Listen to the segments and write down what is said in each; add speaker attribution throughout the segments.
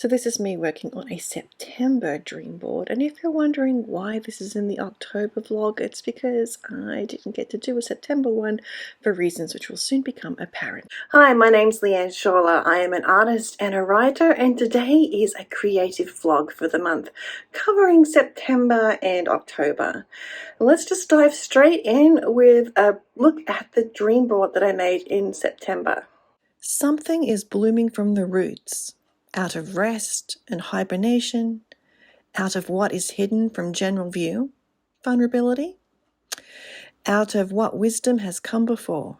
Speaker 1: So this is me working on a September dream board, and if you're wondering why this is in the October vlog, it's because I didn't get to do a September one for reasons which will soon become apparent. Hi, my name's Shawler. I am an artist and a writer, and today is a creative vlog for the month covering September and October. Let's just dive straight in with a look at the dream board that I made in September. Something is blooming from the roots, out of rest and hibernation, out of what is hidden from general view, vulnerability, out of what wisdom has come before.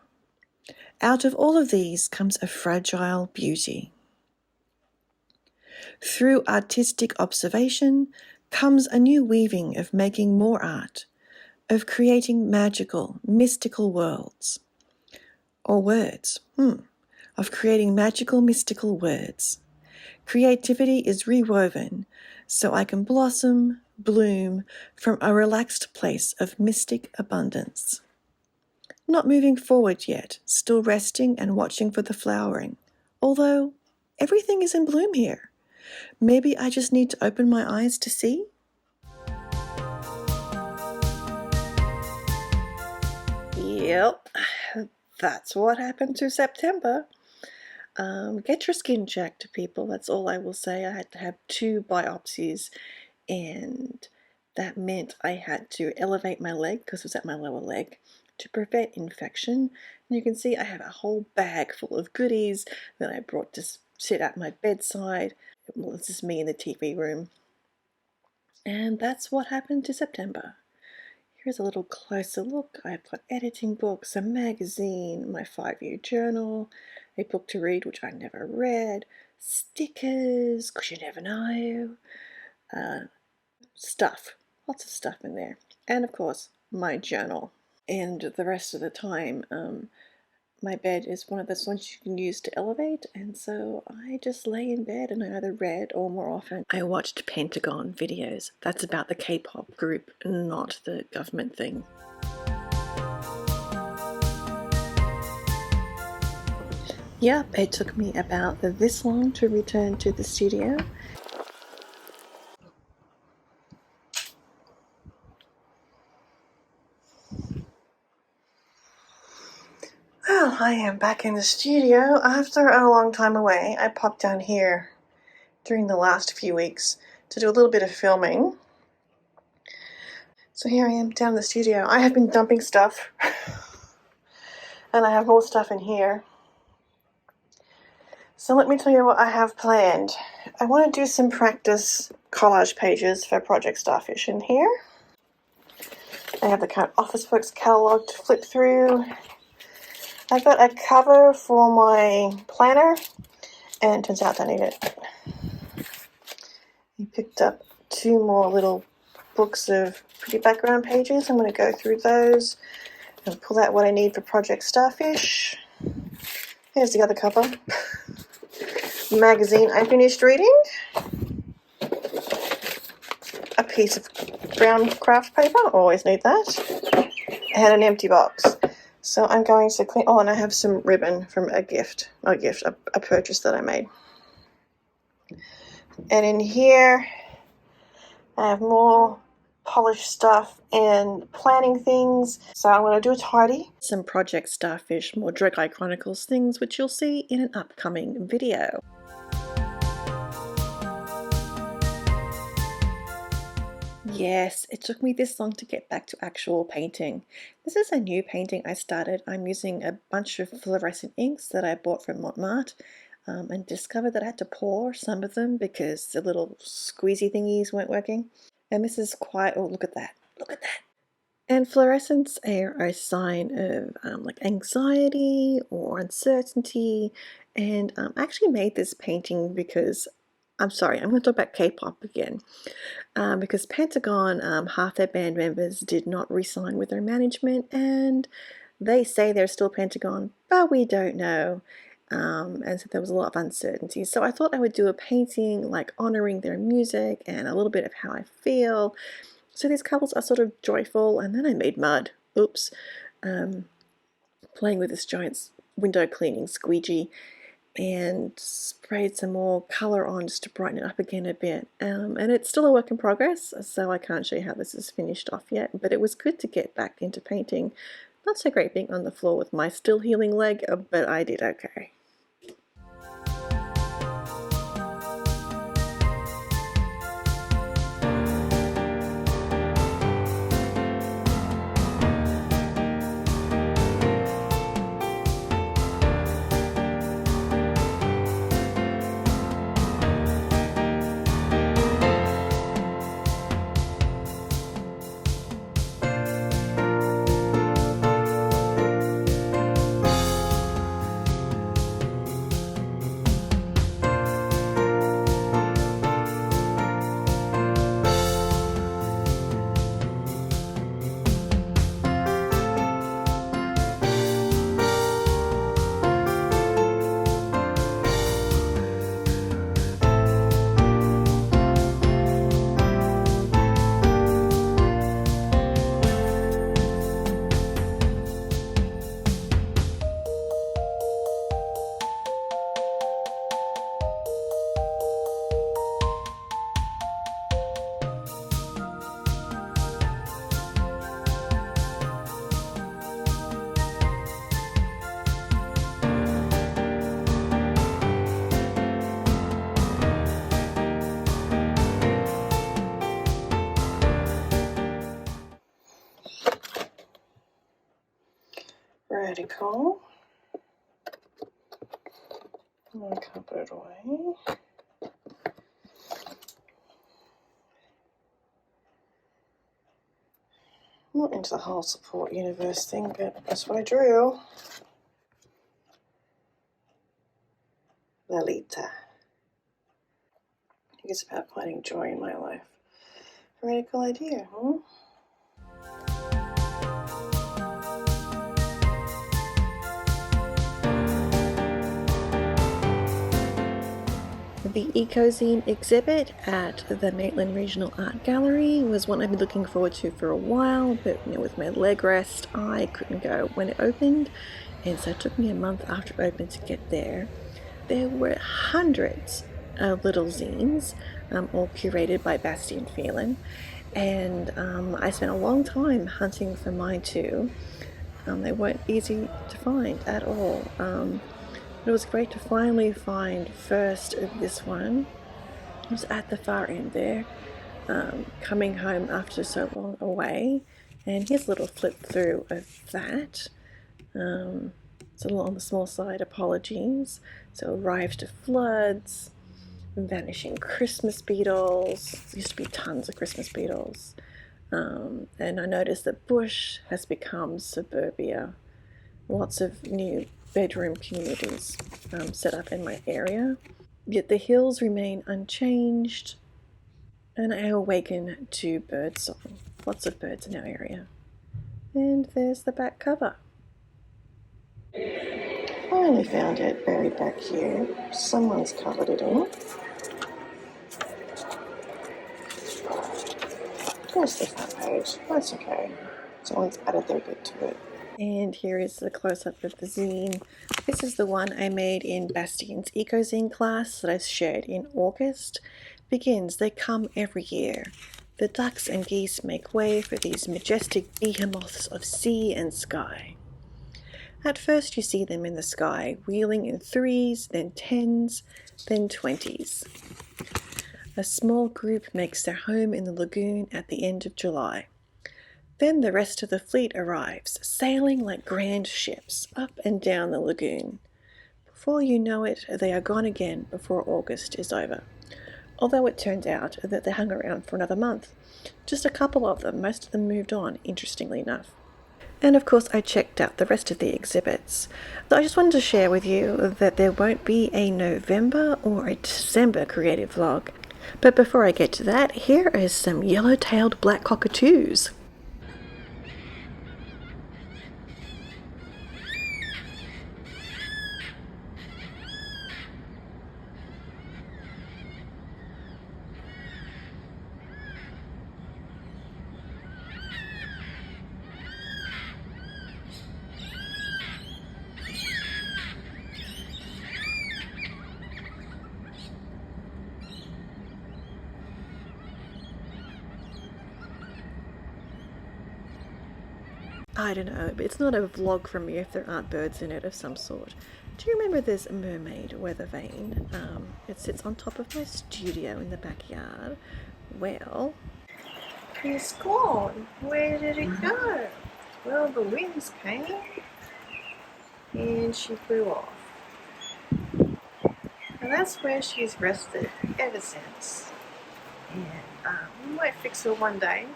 Speaker 1: Out of all of these comes a fragile beauty. Through artistic observation comes a new weaving of making more art, of creating magical, mystical worlds. Or words, of creating magical, mystical words. Creativity is rewoven so I can blossom, bloom from a relaxed place of mystic abundance. Not moving forward yet, still resting and watching for the flowering, although everything is in bloom here. Maybe I just need to open my eyes to see? Yep, that's what happened to September. Get your skin checked, people. That's all I will say. I had to have 2 biopsies, and that meant I had to elevate my leg because it was at my lower leg to prevent infection. And you can see I have a whole bag full of goodies that I brought to sit at my bedside. Well, this is me in the TV room. And that's what happened to September. Here's a little closer look. I've got editing books, a magazine, my 5-year journal, a book to read which I never read, stickers, because you never know, stuff, lots of stuff in there, and of course my journal. And the rest of the time, my bed is one of those ones you can use to elevate, and so I just lay in bed and I either read or more often I watched Pentagon videos. That's about the K-pop group, not the government thing. Yep, it took me about this long to return to the studio. Well, I am back in the studio after a long time away. I popped down here during the last few weeks to do a little bit of filming. So here I am down in the studio. I have been dumping stuff and I have more stuff in here. So let me tell you what I have planned. I want to do some practice collage pages for Project Starfish in here. I have the current Officeworks catalogue to flip through. I got a cover for my planner, and it turns out I need it. I picked up 2 more little books of pretty background pages. I'm going to go through those and pull out what I need for Project Starfish. Here's the other cover. Magazine I finished reading. A piece of brown craft paper, always need that. And an empty box. So I'm going to clean, and I have some ribbon from a purchase that I made. And in here, I have more polished stuff and planning things. So I'm going to do a tidy. Some Project Starfish, more Dreamboard Chronicles things, which you'll see in an upcoming video. Yes, it took me this long to get back to actual painting. This is a new painting I started. I'm using a bunch of fluorescent inks that I bought from Montmartre and discovered that I had to pour some of them because the little squeezy thingies weren't working. And this is quite, oh, look at that, look at that. And fluorescents are a sign of like anxiety or uncertainty. And I actually made this painting because I'm sorry, I'm going to talk about K-pop again. Because Pentagon, half their band members did not re-sign with their management, and they say they're still Pentagon, but we don't know. And so there was a lot of uncertainty. So I thought I would do a painting like honoring their music and a little bit of how I feel. So these colors are sort of joyful, and then I made mud. Oops. Playing with this giant window cleaning squeegee. and sprayed some more colour on just to brighten it up again a bit. And it's still a work in progress, so I can't show you how this is finished off yet, but it was good to get back into painting. Not so great being on the floor with my still healing leg, but I did okay. Radical. I'm going to put it away. I'm not into the whole support universe thing, but that's what I drew. Lolita. I think it's about finding joy in my life. A radical idea, huh? The ecozine exhibit at the Maitland Regional Art Gallery was one I've been looking forward to for a while, but with my leg rest, I couldn't go when it opened, and so it took me a month after it opened to get there. There were hundreds of little zines, all curated by Bastian Phelan, and I spent a long time hunting for mine too. They weren't easy to find at all. It was great to finally find first this one. It was at the far end there, coming home after so long away. And here's a little flip through of that. It's a little on the small side, apologies. So arrived to floods, vanishing Christmas beetles. There used to be tons of Christmas beetles. And I noticed that bush has become suburbia. Lots of new bedroom communities set up in my area. Yet the hills remain unchanged, and I awaken to bird song. Lots of birds in our area. And there's the back cover. Finally found it buried back here. Someone's covered it in. There's the front page. That's okay. Someone's added their bit to it. And here is the close-up of the zine. This is the one I made in Bastian's ecozine class that I shared in August. Begins, they come every year. The ducks and geese make way for these majestic behemoths of sea and sky. At first you see them in the sky, wheeling in 3s, then 10s, then 20s. A small group makes their home in the lagoon at the end of July. Then the rest of the fleet arrives, sailing like grand ships up and down the lagoon. Before you know it, they are gone again before August is over. Although it turned out that they hung around for another month. Just a couple of them, most of them moved on, interestingly enough. And of course I checked out the rest of the exhibits. Though I just wanted to share with you that there won't be a November or a December creative vlog. But before I get to that, here is some yellow-tailed black cockatoos. I don't know, but it's not a vlog from me if there aren't birds in it of some sort. Do you remember this mermaid weather vane? It sits on top of my studio in the backyard. Well, it's gone. Where did it go? Well, the winds came and she flew off. And that's where she's rested ever since. And we might fix her one day,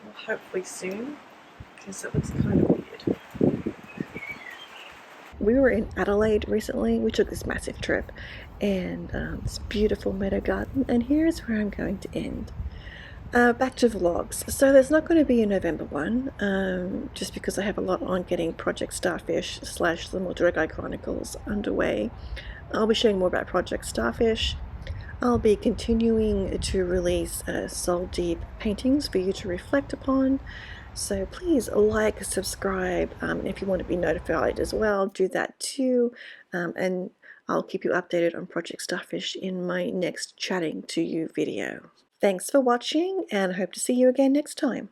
Speaker 1: well, hopefully soon, because it looks kind of weird. We were in Adelaide recently. We took this massive trip, and this beautiful meadow garden. And here's where I'm going to end. Back to vlogs. So there's not going to be a November one, just because I have a lot on getting Project Starfish / the Mortugai Chronicles underway. I'll be sharing more about Project Starfish. I'll be continuing to release soul deep paintings for you to reflect upon. So please like, subscribe, if you want to be notified as well, do that too. And I'll keep you updated on Project Starfish in my next chatting to you video. Thanks for watching, and hope to see you again next time.